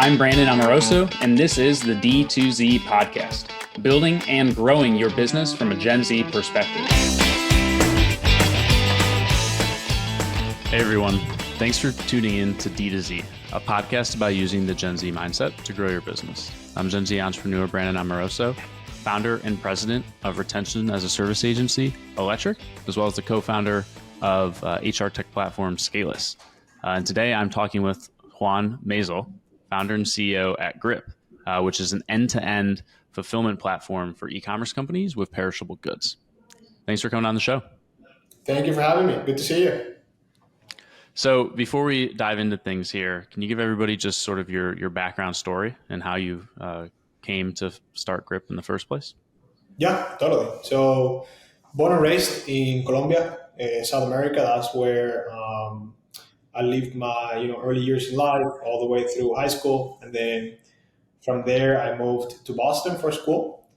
I'm Brandon Amoroso, and this is the D2Z podcast, building and growing your business from a Gen Z perspective. Hey everyone, thanks for tuning in to D2Z, a podcast about using the Gen Z mindset to grow your business. I'm Gen Z entrepreneur Brandon Amoroso, founder and president of Retention as a Service Agency, Electric, as well as the co-founder of HR tech platform Scaleless. And today I'm talking with Juan Meisel, founder and CEO at Grip, which is an end-to-end fulfillment platform for e-commerce companies with perishable goods. Thanks for coming on the show. Thank you for having me. Good to see you. So before we dive into things here, can you give everybody just sort of your background story and how you came to start Grip in the first place? Yeah, totally. So born and raised in Colombia, South America. That's where I lived my early years in life, all the way through high school, and then from there I moved to Boston for school.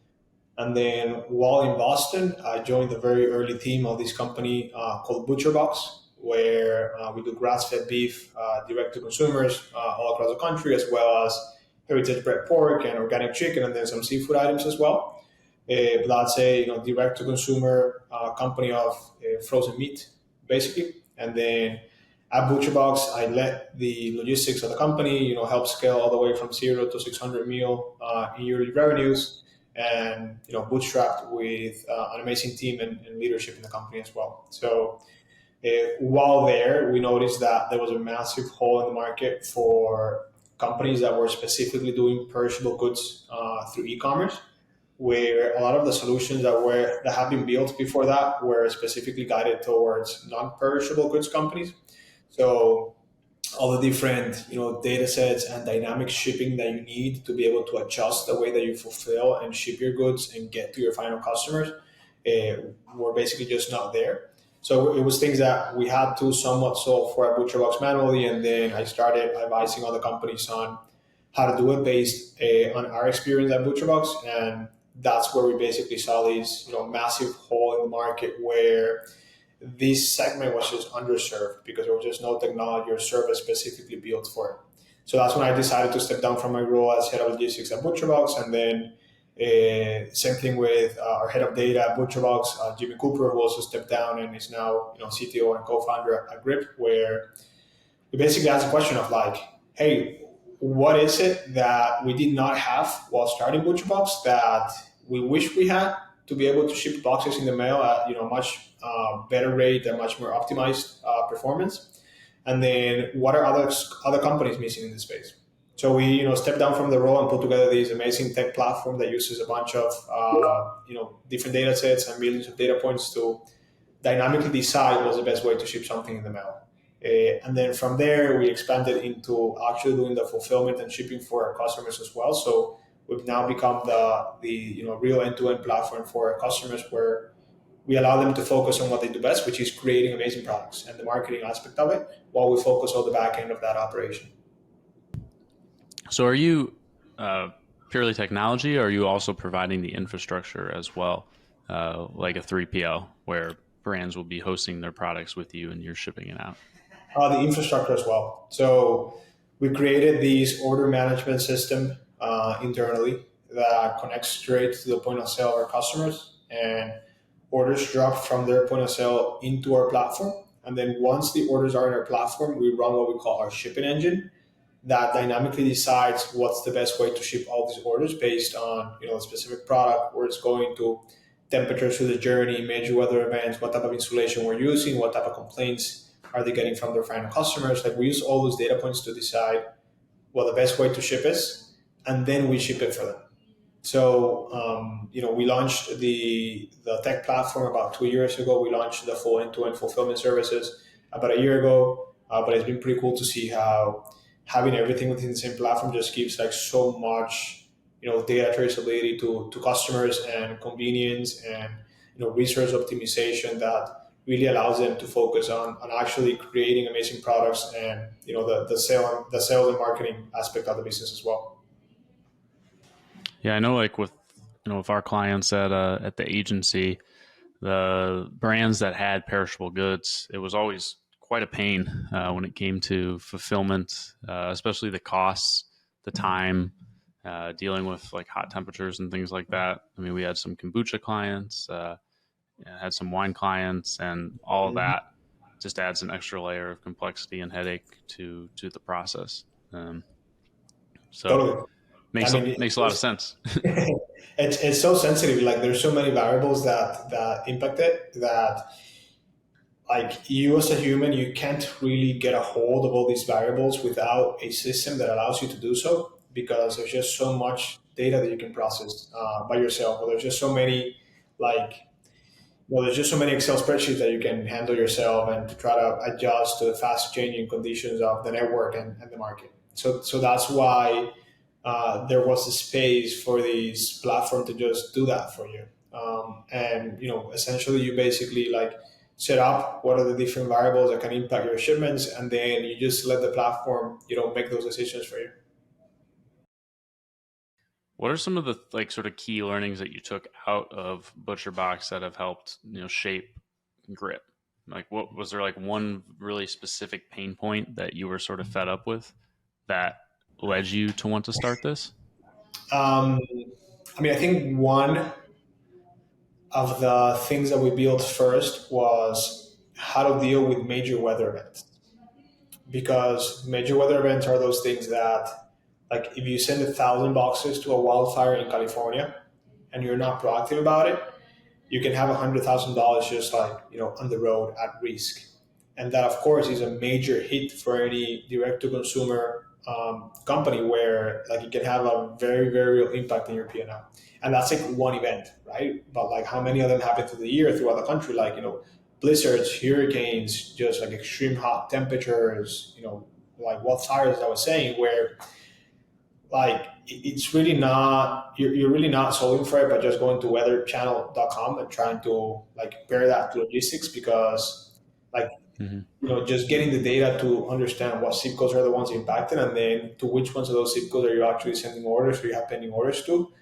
And then while in Boston, I joined the very early team of this company called ButcherBox, where we do grass-fed beef direct to consumers all across the country, as well as heritage bred pork and organic chicken, and then some seafood items as well. But that's a direct to consumer company of frozen meat, basically. And then at ButcherBox, I led the logistics of the company, help scale all the way from 0 to 600 mil in yearly revenues, and bootstrapped with an amazing team and leadership in the company as well. So while there, we noticed that there was a massive hole in the market for companies that were specifically doing perishable goods through e-commerce, where a lot of the solutions that have been built before that were specifically guided towards non-perishable goods companies. So all the different data sets and dynamic shipping that you need to be able to adjust the way that you fulfill and ship your goods and get to your final customers were basically just not there. So it was things that we had to somewhat solve for at ButcherBox manually, and then I started advising other companies on how to do it based on our experience at ButcherBox, and that's where we basically saw this massive hole in the market where this segment was just underserved because there was just no technology or service specifically built for it. So that's when I decided to step down from my role as head of logistics at ButcherBox, and then same thing with our head of data at ButcherBox, Jimmy Cooper, who also stepped down and is now CTO and co-founder at Grip, where we basically asked a question of like, hey, what is it that we did not have while starting ButcherBox that we wish we had to be able to ship boxes in the mail at much better rate and much more optimized performance? And then what are other companies missing in this space? So we stepped down from the role and put together this amazing tech platform that uses a bunch of different data sets and millions of data points to dynamically decide what's the best way to ship something in the mail. And then from there, we expanded into actually doing the fulfillment and shipping for our customers as well. So we've now become the real end-to-end platform for our customers, where we allow them to focus on what they do best, which is creating amazing products and the marketing aspect of it, while we focus on the back end of that operation. So are you purely technology, or are you also providing the infrastructure as well, like a 3PL, where brands will be hosting their products with you and you're shipping it out? The infrastructure as well. So we created this order management system internally that connects straight to the point of sale of our customers, and orders drop from their point of sale into our platform. And then once the orders are in our platform, we run what we call our shipping engine that dynamically decides what's the best way to ship all these orders based on a specific product, where it's going to, temperatures through the journey, major weather events, what type of insulation we're using, what type of complaints are they getting from their final customers. Like, we use all those data points to decide what the best way to ship is, and then we ship it for them. So, we launched the tech platform about 2 years ago. We launched the full end-to-end fulfillment services about a year ago, but it's been pretty cool to see how having everything within the same platform just gives like so much, data traceability to customers, and convenience, and resource optimization that really allows them to focus on actually creating amazing products and the sales and marketing aspect of the business as well. Yeah, I know, like with our clients at the agency, the brands that had perishable goods, it was always quite a pain when it came to fulfillment, especially the costs the time, dealing with like hot temperatures and things like that. I mean, we had some kombucha clients, had some wine clients, and all of Mhm. that just adds an extra layer of complexity and headache to the process. So Totally. I makes mean, makes a lot of sense. it's so sensitive. Like there's so many variables that impact it that like you as a human, you can't really get a hold of all these variables without a system that allows you to do so because there's just so much data that you can process by yourself. Or there's just so many like there's just so many Excel spreadsheets that you can handle yourself and to try to adjust to the fast changing conditions of the network and the market. So that's why there was a space for this platform to just do that for you. And essentially, you basically like set up what are the different variables that can impact your shipments, and then you just let the platform make those decisions for you. What are some of the like sort of key learnings that you took out of ButcherBox that have helped shape Grit? Like, what was there like one really specific pain point that you were sort of fed up with that led you to want to start this? Um, I mean, I think one of the things that we built first was how to deal with major weather events, because major weather events are those things that, like, if you send 1,000 boxes to a wildfire in California and you're not proactive about it, you can have $100,000 just like on the road at risk, and that of course is a major hit for any direct to consumer company where like it can have a very very real impact in your P&L. And that's like one event, right? But like how many of them happen through the year throughout the country, like blizzards, hurricanes, just like extreme hot temperatures, like wildfires I was saying, where like it's really not you're really not solving for it by just going to weatherchannel.com and trying to like pair that to logistics, because like Hmm. just getting the data to understand what zip codes are the ones impacted and then to which ones of those zip codes are you actually sending orders or you have pending orders to.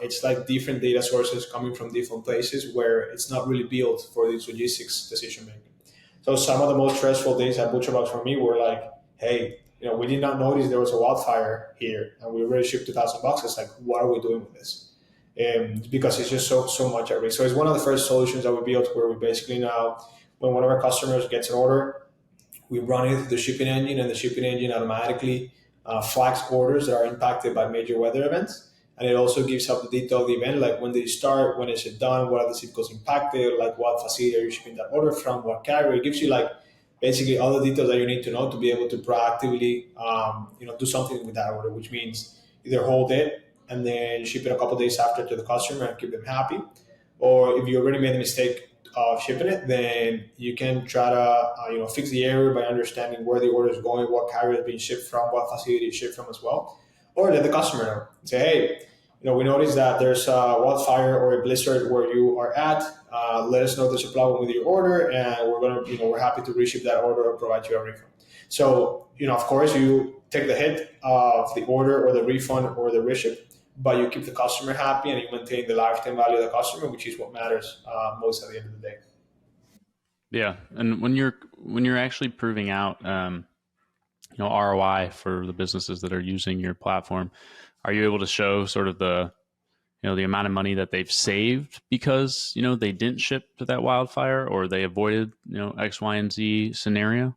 It's like different data sources coming from different places where it's not really built for this logistics decision making. So some of the most stressful days at ButcherBox for me were like, hey, we did not notice there was a wildfire here, and we already shipped 2,000 boxes. Like, what are we doing with this? Because it's just so much at risk. So it's one of the first solutions that we built, where we basically now, when one of our customers gets an order, we run it through the shipping engine, and the shipping engine automatically flags orders that are impacted by major weather events. And it also gives up the detail of the event, like when did it start, when is it done, what are the zip codes impacted, like what facility are you shipping that order from, what carrier. It gives you like basically all the details that you need to know to be able to proactively, do something with that order, which means either hold it and then ship it a couple days after to the customer and keep them happy, or if you already made a mistake of shipping it, then you can try to fix the error by understanding where the order is going, what carrier is being shipped from, what facility it's shipped from as well, or let the customer know. Say, hey, we noticed that there's a wildfire or a blizzard where you are at. Let us know there's a problem with your order, and we're happy to reship that order or provide you a refund. So, of course, you take the hit of the order or the refund or the reship, but you keep the customer happy and you maintain the lifetime value of the customer, which is what matters most at the end of the day. Yeah, and when you're actually proving out ROI for the businesses that are using your platform, are you able to show sort of the amount of money that they've saved because they didn't ship to that wildfire or they avoided X, Y, and Z scenario?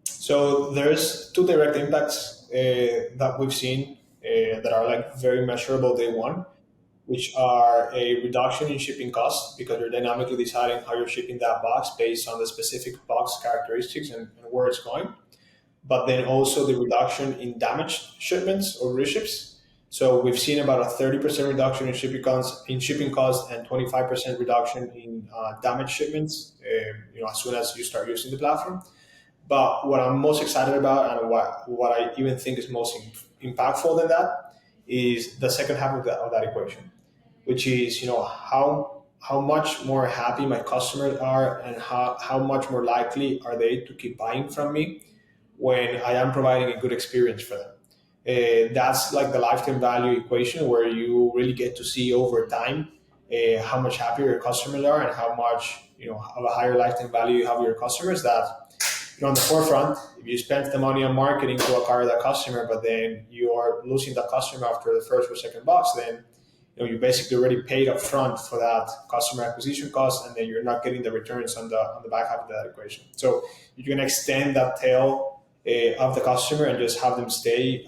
So there's two direct impacts that we've seen that are like very measurable day one, which are a reduction in shipping costs because you're dynamically deciding how you're shipping that box based on the specific box characteristics and where it's going. But then also the reduction in damaged shipments or reships. So we've seen about a 30% reduction in shipping costs and 25% reduction in damaged shipments. As soon as you start using the platform. But what I'm most excited about and what I even think is most impactful than that is the second half of that equation, which is how much more happy my customers are and how much more likely are they to keep buying from me when I am providing a good experience for them. That's like the lifetime value equation where you really get to see over time how much happier your customers are and how much of a higher lifetime value you have with your customers. That on the forefront, if you spend the money on marketing to acquire that customer, but then you are losing that customer after the first or second box, then you basically already paid up front for that customer acquisition cost, and then you're not getting the returns on the back half of that equation. So you can extend that tail of the customer and just have them stay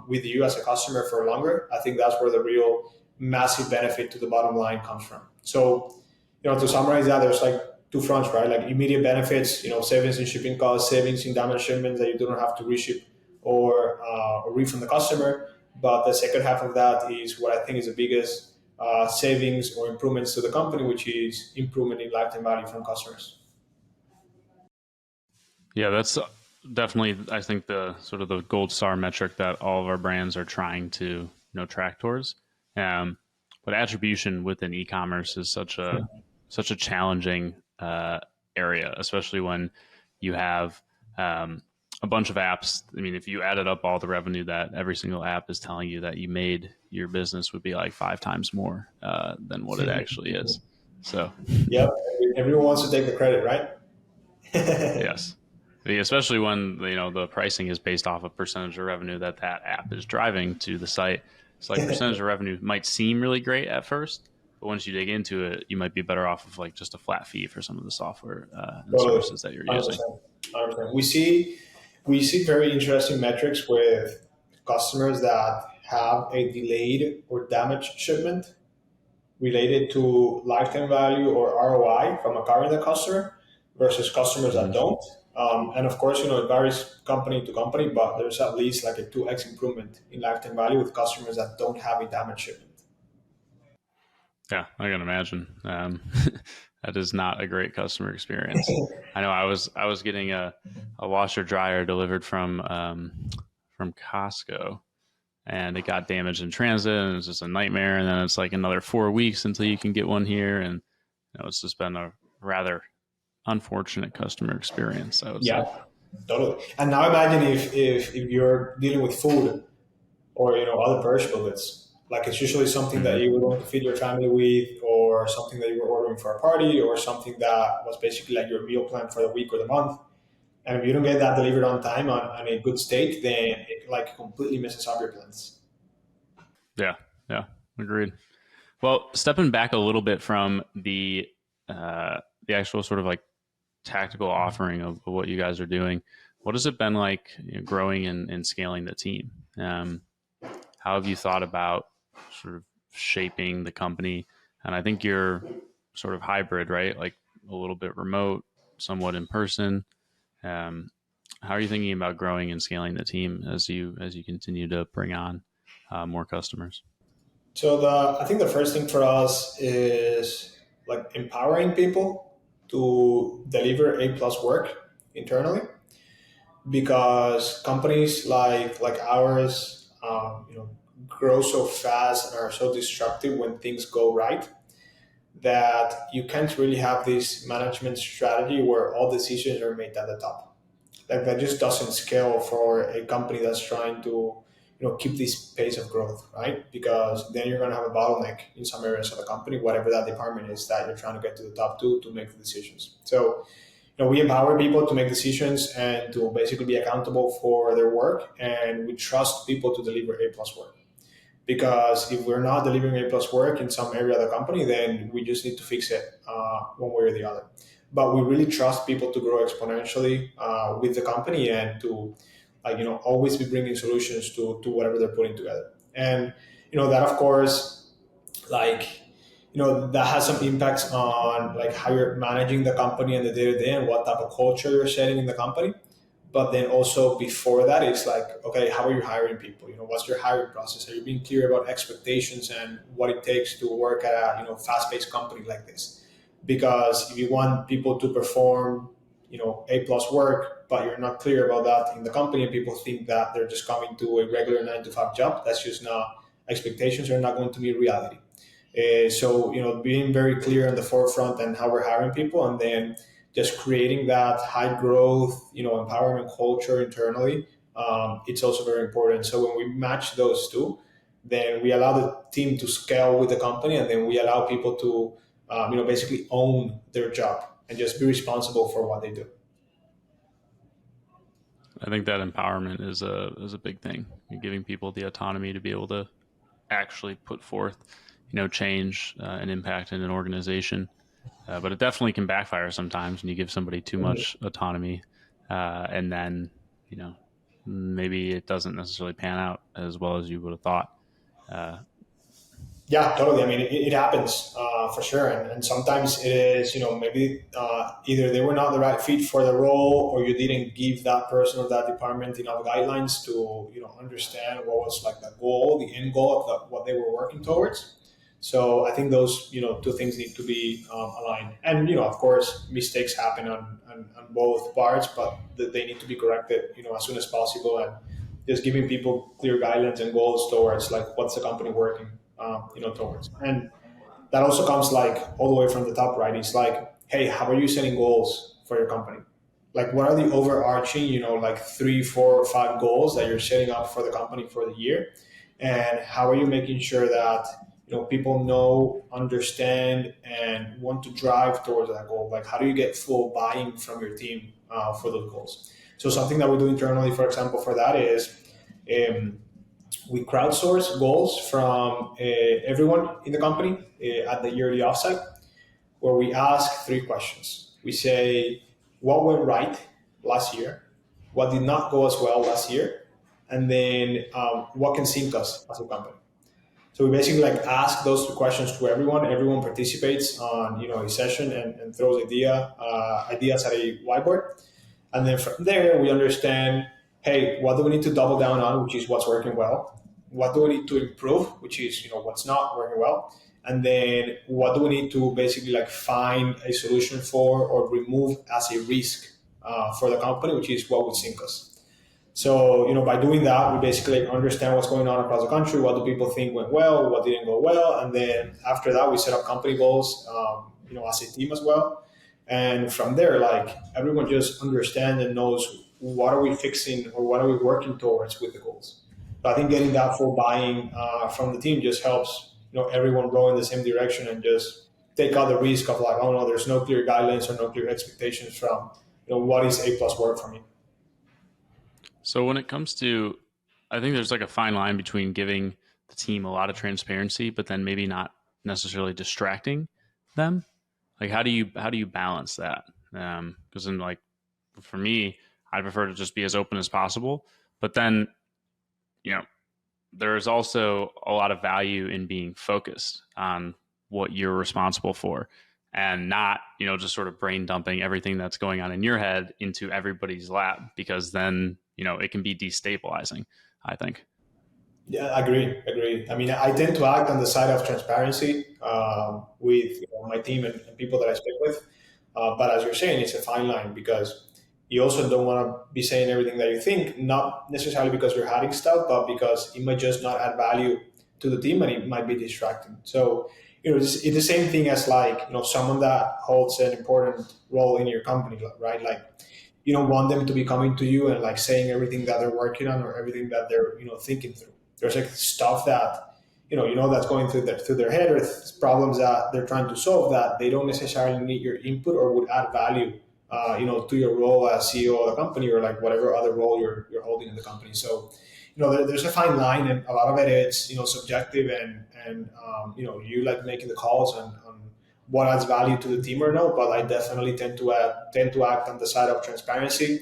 with you as a customer for longer. I think that's where the real massive benefit to the bottom line comes from. So, to summarize that, there's like two fronts, right? Like immediate benefits, savings in shipping costs, savings in damaged shipments that you do not have to reship or refund the customer. But the second half of that is what I think is the biggest savings or improvements to the company, which is improvement in lifetime value from customers. Yeah, that's definitely, I think, the sort of the gold star metric that all of our brands are trying to track towards. But attribution within e-commerce is such a challenging area, especially when you have a bunch of apps. I mean, if you added up all the revenue that every single app is telling you that you made, your business would be like 5 times more than what it actually is. So, yep, everyone wants to take the credit, right? Yes, especially when the pricing is based off of percentage of revenue that app is driving to the site. It's like percentage of revenue might seem really great at first, but once you dig into it, you might be better off of like just a flat fee for some of the software and services that you're using. 100%. We see very interesting metrics with customers that have a delayed or damaged shipment related to lifetime value or ROI from acquiring the customer versus customers that don't. And of course, it varies company to company, but there's at least like a 2x improvement in lifetime value with customers that don't have a damaged shipment. Yeah, I can imagine. That is not a great customer experience. I know I was getting a washer dryer delivered from Costco, and it got damaged in transit, and it's just a nightmare. And then it's like another 4 weeks until you can get one here, and it's just been a rather unfortunate customer experience, I would say. Totally. And now imagine if you're dealing with food or other perishable goods. Like it's usually something that you would want to feed your family with, or something that you were ordering for a party, or something that was basically like your meal plan for the week or the month. And if you don't get that delivered on time on a good state, then it like completely messes up your plans. Yeah, agreed. Well, stepping back a little bit from the actual sort of like tactical offering of what you guys are doing, what has it been like growing and scaling the team? How have you thought about sort of shaping the company? And I think you're sort of hybrid, right? Like a little bit remote, somewhat in person. How are you thinking about growing and scaling the team as you continue to bring on more customers? So I think the first thing for us is like empowering people to deliver A+ work internally, because companies like ours, grow so fast and are so destructive when things go right, that you can't really have this management strategy where all decisions are made at the top. Like that just doesn't scale for a company that's trying to keep this pace of growth, right? Because then you're going to have a bottleneck in some areas of the company, whatever that department is that you're trying to get to the top to make the decisions. So we empower people to make decisions and to basically be accountable for their work, and we trust people to deliver A+ work. Because if we're not delivering A+ work in some area of the company, then we just need to fix it one way or the other. But we really trust people to grow exponentially with the company, and to always be bringing solutions to whatever they're putting together. And that of course, that has some impacts on like how you're managing the company and the day to day and what type of culture you're setting in the company. But then also before that, it's like, okay, how are you hiring people? What's your hiring process? Are you being clear about expectations and what it takes to work at a fast-paced company like this? Because if you want people to perform A+ work, but you're not clear about that in the company, and people think that they're just coming to a regular 9 to 5 job, that's just not, expectations are not going to be reality. So being very clear on the forefront and how we're hiring people, and then just creating that high growth, empowerment culture internally, it's also very important. So when we match those two, then we allow the team to scale with the company, and then we allow people to, basically own their job and just be responsible for what they do. I think that empowerment is a big thing. You're giving people the autonomy to be able to actually put forth, change and impact in an organization. But it definitely can backfire sometimes when you give somebody too much autonomy, and then you know maybe it doesn't necessarily pan out as well as you would have thought. Uh, Yeah, totally. I mean, it happens for sure, and sometimes it is, maybe either they were not the right fit for the role, or you didn't give that person or that department enough guidelines to, understand what was like the goal, the end goal of what they were working towards. So I think those, two things need to be aligned, and of course, mistakes happen on both parts, but they need to be corrected, as soon as possible, and just giving people clear guidelines and goals towards like what's the company working towards. And that also comes like all the way from the top, right? It's like, hey, how are you setting goals for your company? Like, what are the overarching, like 3, 4, 5 goals that you're setting up for the company for the year? And how are you making sure that, people know, understand, and want to drive towards that goal? Like, how do you get full buy-in from your team for those goals? So something that we do internally, for example, for that is, um, we crowdsource goals from everyone in the company at the yearly offsite, where we ask 3 questions. We say, what went right last year? What did not go as well last year? And then what can sink us as a company? So we basically like ask those 2 questions to everyone. Everyone participates on a session and throws ideas at a whiteboard. And then from there, we understand, hey, what do we need to double down on, which is what's working well? What do we need to improve, which is what's not working well? And then what do we need to basically like find a solution for or remove as a risk for the company, which is what would sink us. So, by doing that, we basically understand what's going on across the country. What do people think went well? What didn't go well? And then after that, we set up company goals, as a team as well. And from there, like everyone just understands and knows what are we fixing or what are we working towards with the goals. So I think getting that full buy-in from the team just helps, everyone row in the same direction and just take out the risk of like, oh no, there's no clear guidelines or no clear expectations from, what is A plus work for me. so when it comes to, I think there's like a fine line between giving the team a lot of transparency, but then maybe not necessarily distracting them. Like how do you balance that? Because then like for me, I prefer to just be as open as possible. But then, you know, there's also a lot of value in being focused on what you're responsible for and not, just sort of brain dumping everything that's going on in your head into everybody's lap, because then, it can be destabilizing, I think. Yeah, agree. I mean, I tend to act on the side of transparency with my team and people that I speak with. But as you're saying, it's a fine line because you also don't want to be saying everything that you think, not necessarily because you're hiding stuff, but because it might just not add value to the team and it might be distracting. So, it's the same thing as like, someone that holds an important role in your company, right? Like, you don't want them to be coming to you and like saying everything that they're working on or everything that they're, thinking through. There's like stuff that that's going through their head, or problems that they're trying to solve that they don't necessarily need your input or would add value to your role as CEO of the company or like whatever other role you're holding in the company. So there's a fine line, and a lot of it is subjective, and you like making the calls on what adds value to the team or no. But I definitely tend to act on the side of transparency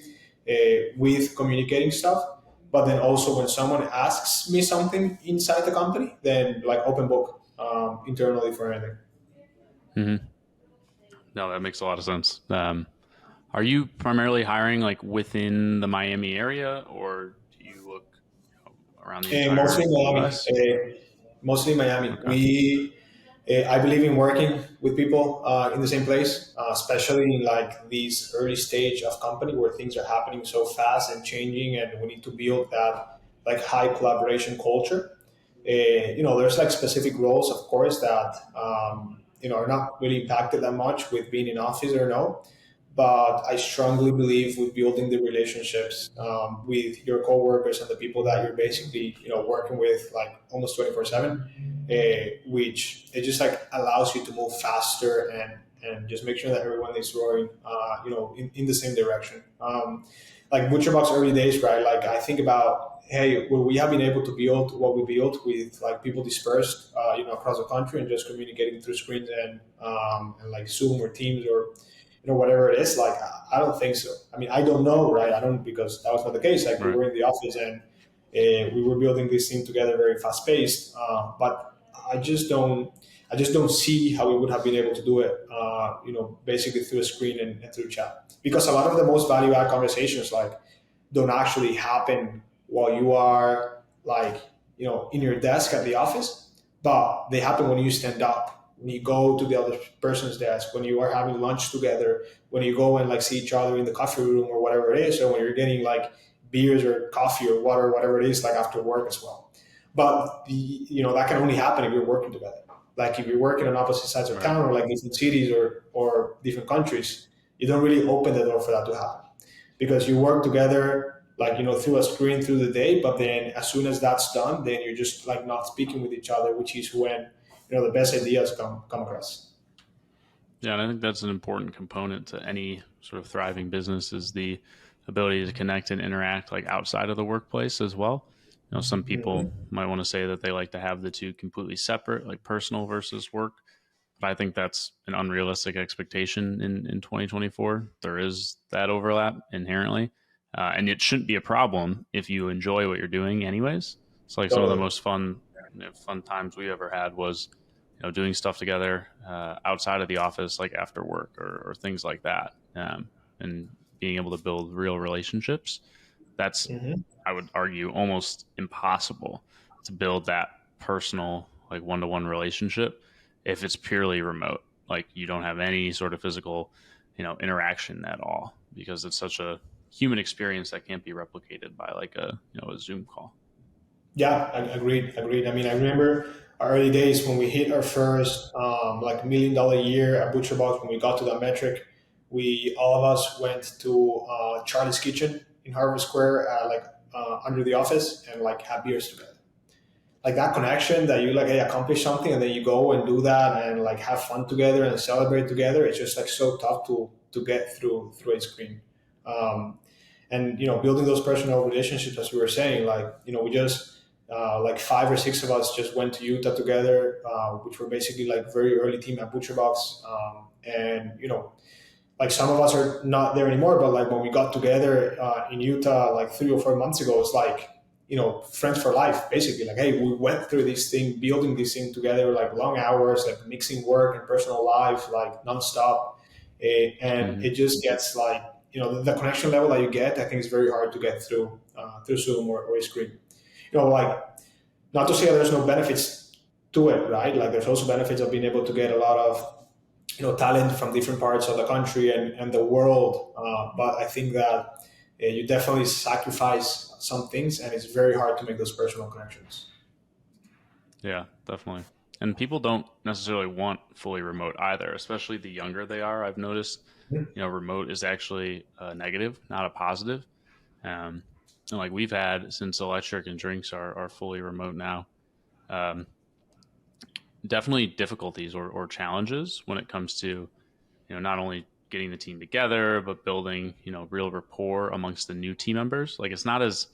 with communicating stuff. But then also when someone asks me something inside the company, then like open book internally for anything. Hmm. No, that makes a lot of sense. Are you primarily hiring like within the Miami area, or do you look around the Mostly entire Miami. U.S.? Mostly Miami. Okay. I believe in working with people in the same place, especially in like this early stage of company where things are happening so fast and changing, and we need to build that like high collaboration culture. There's like specific roles, of course, that are not really impacted that much with being in office or no. But I strongly believe with building the relationships with your coworkers and the people that you're basically working with like almost 24/7, which it just like allows you to move faster and just make sure that everyone is rowing, in the same direction. Like ButcherBox early days, right? Like I think about, hey, will we have been able to build what we built with like people dispersed, across the country and just communicating through screens and like Zoom or Teams or whatever it is? Like I don't think so. I mean, I don't know, right? I don't, because that was not the case. Like we Right. were in the office and we were building this thing together very fast paced. But I just don't. I just don't see how we would have been able to do it, basically through a screen and through chat. Because a lot of the most value add conversations like don't actually happen while you are like, in your desk at the office, but they happen when you stand up, when you go to the other person's desk, when you are having lunch together, when you go and like see each other in the coffee room or whatever it is, or when you're getting like beers or coffee or water, whatever it is, like after work as well. But that can only happen if you're working together. Like if you're working on opposite sides of Right. town or like different cities or different countries, you don't really open the door for that to happen because you work together like through a screen through the day, but then as soon as that's done, then you're just like not speaking with each other, which is when the best ideas come across. Yeah, and I think that's an important component to any sort of thriving business is the ability to connect and interact like outside of the workplace as well. Some people Mhm. might want to say that they like to have the two completely separate, like personal versus work. But I think that's an unrealistic expectation in 2024. There is that overlap inherently. And it shouldn't be a problem if you enjoy what you're doing anyways. It's like some of the Totally. most fun times we ever had was doing stuff together outside of the office, like after work or things like that, and being able to build real relationships. That's, Hmm. I would argue, almost impossible to build that personal, like one-to-one relationship if it's purely remote. Like you don't have any sort of physical, interaction at all because it's such a human experience that can't be replicated by like a Zoom call. Yeah, agreed. I mean, I remember our early days when we hit our first like $1 million year at ButcherBox. When we got to that metric, we all of us went to Charlie's Kitchen in Harvard Square, under the office, and like had beers together. Like that connection that you like, hey, accomplish something, and then you go and do that and like have fun together and celebrate together. It's just like so tough to get through a screen. Um, and building those personal relationships, as we were saying, like we just like 5 or 6 of us just went to Utah together, which were basically like very early team at ButcherBox. And like some of us are not there anymore, but like when we got together in Utah like 3 or 4 months ago, it's like friends for life, basically. Like, hey, we went through this thing, building this thing together, like long hours, like mixing work and personal life, like nonstop. And Mm-hmm. it just gets like the connection level that you get, I think is very hard to get through Zoom or a screen. Like not to say there's no benefits to it, right? Like there's also benefits of being able to get a lot of talent from different parts of the country and the world. But I think that you definitely sacrifice some things, and it's very hard to make those personal connections. Yeah, definitely. And people don't necessarily want fully remote either, especially the younger they are. I've noticed, Mhm. remote is actually a negative, not a positive. And like we've had since electric and drinks are fully remote now, um, definitely difficulties or challenges when it comes to, not only getting the team together, but building, real rapport amongst the new team members. Like it's not as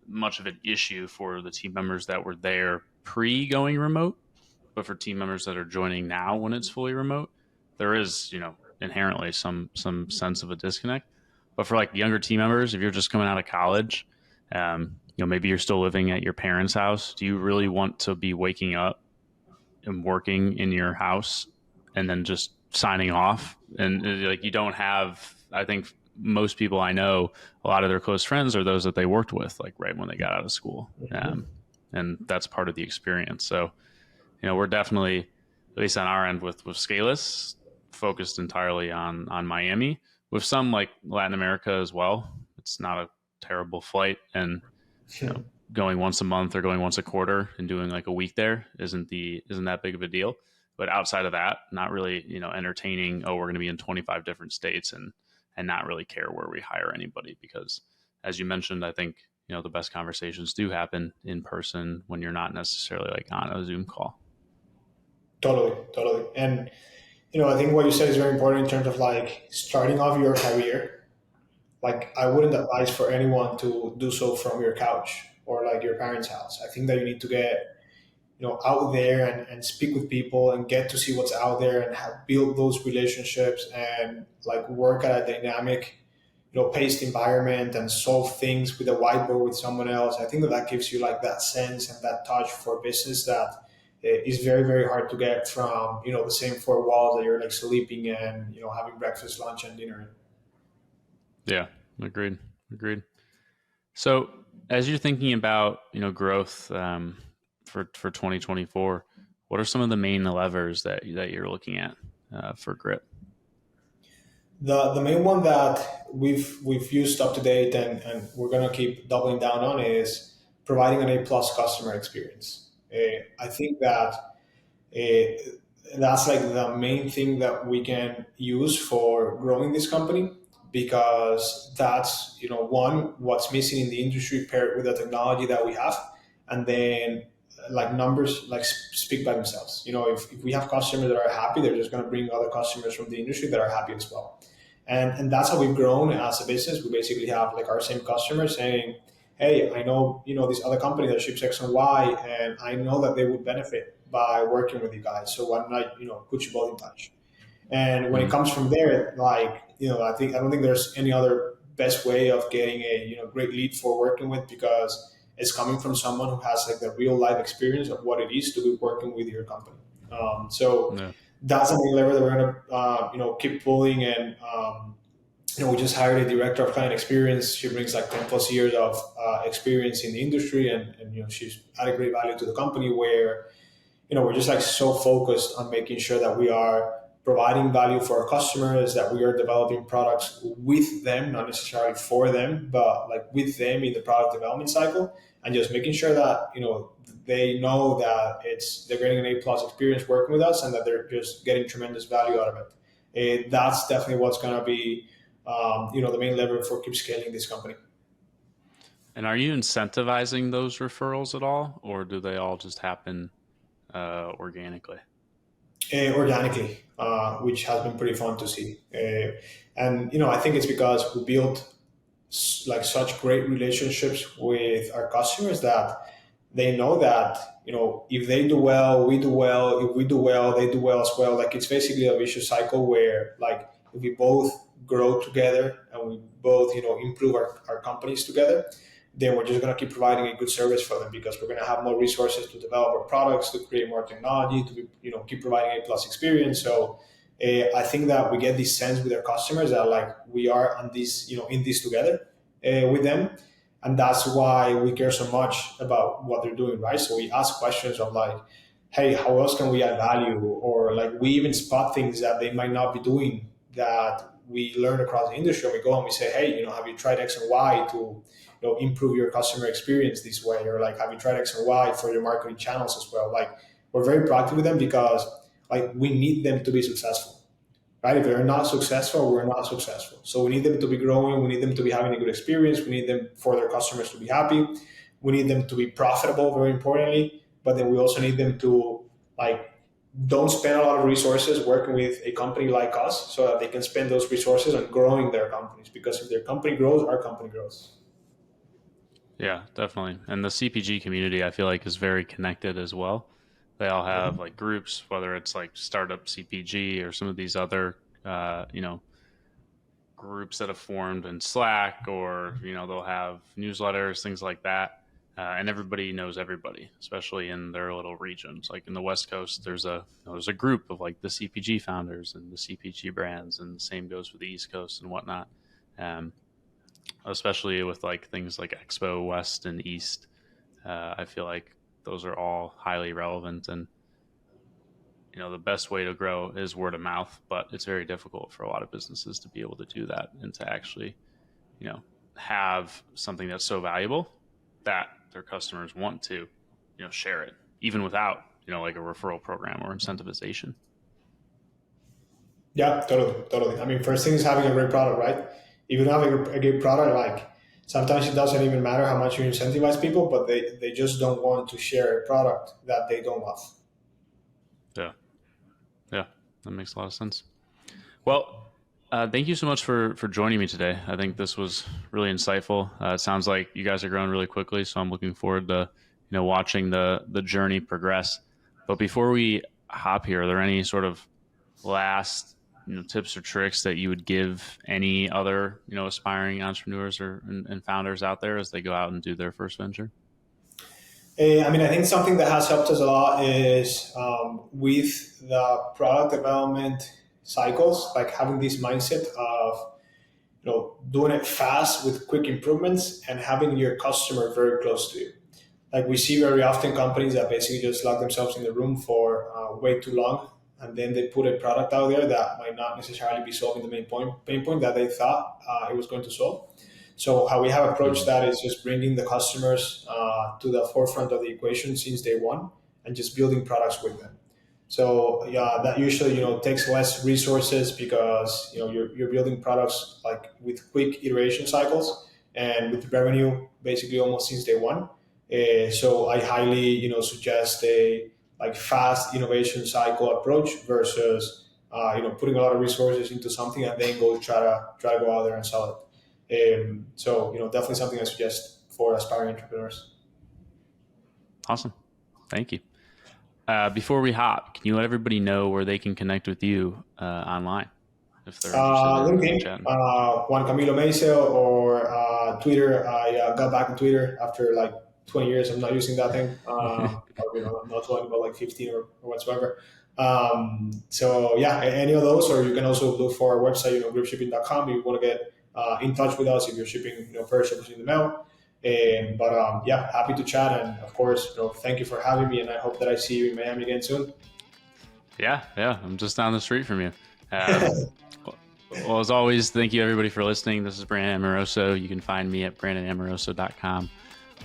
much of an issue for the team members that were there pre going remote, but for team members that are joining now when it's fully remote, there is, inherently some sense of a disconnect. But for like younger team members, if you're just coming out of college, maybe you're still living at your parents' house. Do you really want to be waking up and working in your house and then just signing off? And like you don't have, I think most people I know, a lot of their close friends are those that they worked with, like right when they got out of school, and that's part of the experience. So we're definitely, at least on our end with Scalus, focused entirely on Miami, with some like Latin America as well. It's not a terrible flight, and you know, going once a month or going once a quarter and doing like a week there isn't that big of a deal. But outside of that, not really, entertaining, oh, we're going to be in 25 different states and not really care where we hire anybody because, as you mentioned, I think the best conversations do happen in person when you're not necessarily like on a Zoom call. Totally. And I think what you said is very important in terms of like starting off your career. Like, I wouldn't advise for anyone to do so from your couch or like your parents' house. I think that you need to get out there and speak with people and get to see what's out there and have build those relationships and like work at a dynamic paced environment and solve things with a whiteboard with someone else. I think that that gives you like that sense and that touch for business that is very very hard to get from the same four walls that you're like sleeping and having breakfast, lunch, and dinner. Yeah, agreed. Agreed. So as you're thinking about, growth for 2024, what are some of the main levers that you're looking at for grit? The main one that we've used up to date and we're gonna keep doubling down on is providing an A plus customer experience. I think that that's like the main thing that we can use for growing this company, because that's one, what's missing in the industry paired with the technology that we have. And then like numbers like speak by themselves. If we have customers that are happy, they're just going to bring other customers from the industry that are happy as well. And that's how we've grown as a business. We basically have like our same customers saying, hey, I know this other company that ships X and Y, and I know that they would benefit by working with you guys, so why not put you both in touch. And when it Mm, comes from there, like I don't think there's any other best way of getting a great lead for working with, because it's coming from someone who has like the real life experience of what it is to be working with your company. So yeah. that's a main lever that we're gonna keep pulling. And we just hired a director of client experience. She brings like 10 plus years of experience in the industry, and she's added great value to the company, where we're just like so focused on making sure that we are providing value for our customers, that we are developing products with them, not necessarily for them, but like with them in the product development cycle, and just making sure that they know that they're getting an A plus experience working with us, and that they're just getting tremendous value out of it. That's definitely what's going to be the main lever for keep scaling this company. And are you incentivizing those referrals at all, or do they all just happen organically? Organically, which has been pretty fun to see. And I think it's because we built like such great relationships with our customers that they know that if they do well, we do well. If we do well, they do well as well. Like, it's basically a vicious cycle where like if we both grow together and we both improve our companies together, then we're just going to keep providing a good service for them, because we're going to have more resources to develop our products, to create more technology, to keep providing a plus experience. So I think that we get this sense with our customers that like we are on this in this together with them. And that's why we care so much about what they're doing, right? So we ask questions of like, hey, how else can we add value? Or like we even spot things that they might not be doing that we learn across the industry. And we go and we say, hey, have you tried X and Y to improve your customer experience this way? Or like, have you tried X and Y for your marketing channels as well? Like, we're very proactive with them, because like we need them to be successful, right? If they're not successful, we're not successful. So we need them to be growing. We need them to be having a good experience. We need them for their customers to be happy. We need them to be profitable, very importantly. But then we also need them to like don't spend a lot of resources working with a company like us, so that they can spend those resources on growing their companies. Because if their company grows, our company grows. Yeah, definitely. And the CPG community, I feel like, is very connected as well. They all have like groups, whether it's like startup CPG or some of these other, groups that have formed in Slack, or they'll have newsletters, things like that. And everybody knows everybody, especially in their little regions. Like in the West Coast, there's a group of like the CPG founders and the CPG brands, and the same goes for the East Coast and whatnot. Um, Especially with like things like Expo West and East, I feel like those are all highly relevant. And the best way to grow is word of mouth, but it's very difficult for a lot of businesses to be able to do that, and to actually you know have something that's so valuable that their customers want to share it, even without like a referral program or incentivization. Yeah, totally, totally. I mean, first thing is having a great product, right? If you don't have a great product, like sometimes it doesn't even matter how much you incentivize people, but they just don't want to share a product that they don't love. Yeah, yeah. That makes a lot of sense. Well, thank you so much for joining me today. I think this was really insightful. It sounds like you guys are growing really quickly, so I'm looking forward to watching the journey progress. But before we hop here, are there any sort of last tips or tricks that you would give any other aspiring entrepreneurs and founders out there as they go out and do their first venture? I think something that has helped us a lot is with the product development cycles, like having this mindset of doing it fast with quick improvements and having your customer very close to you. Like we see very often companies that basically just lock themselves in the room for way too long, and then they put a product out there that might not necessarily be solving the pain point that they thought it was going to solve. So how we have approached that is just bringing the customers to the forefront of the equation since day one, and just building products with them. So yeah, that usually takes less resources because you're building products like with quick iteration cycles and with revenue basically almost since day one. So I highly suggest a like fast innovation cycle approach versus putting a lot of resources into something and then try to go out there and sell it. So definitely something I suggest for aspiring entrepreneurs. Awesome. Thank you. Before we hop, can you let everybody know where they can connect with you online if they're interested in LinkedIn, chatting? Juan Meisel, or Twitter. I got back on Twitter after like 20 years. I'm not using that thing. Or, not 20, but like 15 or whatsoever. So yeah, any of those, or you can also look for our website, gripshipping.com, if you want to get in touch with us if you're shipping perishables in the mail. But yeah, happy to chat, and of course, thank you for having me, and I hope that I see you in Miami again soon. Yeah, I'm just down the street from you. Well, as always, thank you everybody for listening. This is Brandon Amoroso. You can find me at brandonamoroso.com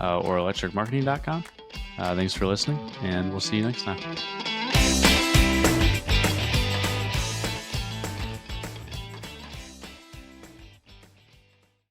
or electricmarketing.com. Thanks for listening, and we'll see you next time.